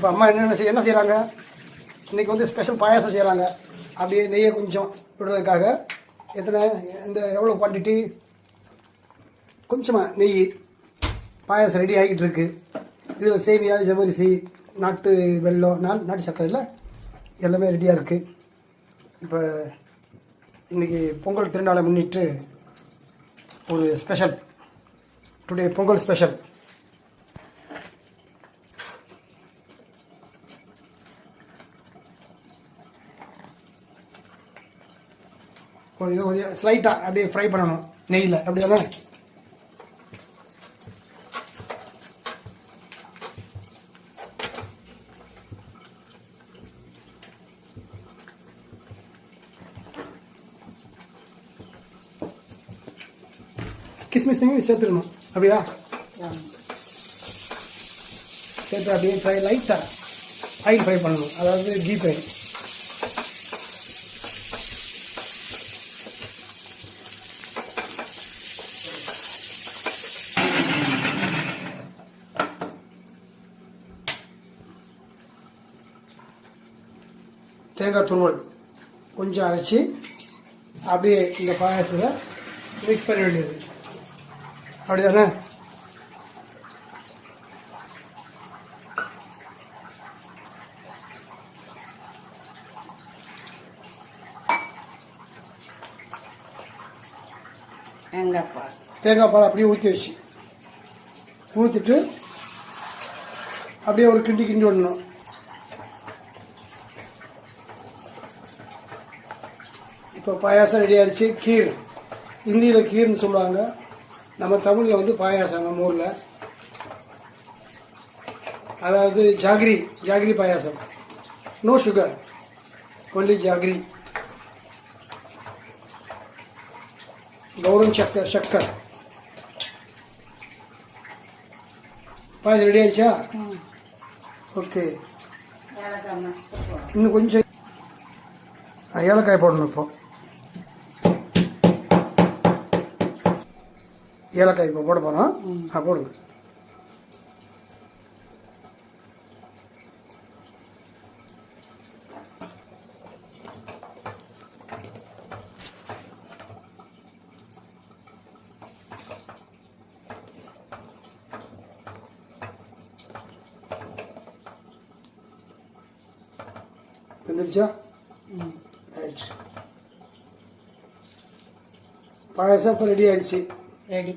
இப்போ அம்மா என்ன செய்கிறாங்க, இன்றைக்கி வந்து ஸ்பெஷல் பாயாசம் செய்கிறாங்க. அப்படியே நெய்யை கொஞ்சம் விடுறதுக்காக எவ்வளோ குவான்டிட்டி, கொஞ்சமாக நெய், பாயாசம் ரெடி ஆகிட்டு இருக்கு. இதில் சேமியா, ஜவ்வரிசி, நாட்டு வெல்லம், நாட்டு சர்க்கரை இல்லை, எல்லாமே ரெடியாக இருக்குது. இப்போ இன்றைக்கி பொங்கல் திருநாளை முன்னிட்டு ஒரு ஸ்பெஷல், டுடே பொங்கல் ஸ்பெஷல். இது கொஞ்சம் ஸ்லைட்டாக அப்படியே ஃப்ரை பண்ணணும் நெய்யில், அப்படி தானே? கிஸ்மிஸையும் சேர்த்துக்கணும், அப்படியா? சேர்த்து அப்படியே ஃப்ரை, லைட்டாக ஆயில் ஃப்ரை பண்ணணும், அதாவது டீப் ஃப்ரை. தேங்காய் துருவல் கொஞ்சம் அரைச்சி அப்படியே இந்த பாயாசத்தில் மிக்ஸ் பண்ண வேண்டியது, அப்படி தானே? தேங்காய் பால் அப்படியே ஊற்றிட்டு அப்படியே ஒரு கிண்டி விடணும். இப்போ பாயாசம் ரெடி ஆகிடுச்சு. கீர், ஹிந்தியில் கீர்னு சொல்லுவாங்க, நம்ம தமிழில் வந்து பாயாசம். நம்ம ஊரில் அதாவது ஜாகிரி பாயாசம், நோ சுகர், ஒன்லி ஜாகிரி, கௌரம் சக்கர். பாயாசம் ரெடி ஆகிடுச்சா? ஓகே. இன்னும் கொஞ்சம் ஏலக்காய் போடணும். இப்போ ஏலக்காய் இப்போ போட போகிறோம். போடுங்க. வந்துருச்சா? ரைட். பாயாசம் இப்போ ரெடி ஆகிடுச்சு. ரெடி.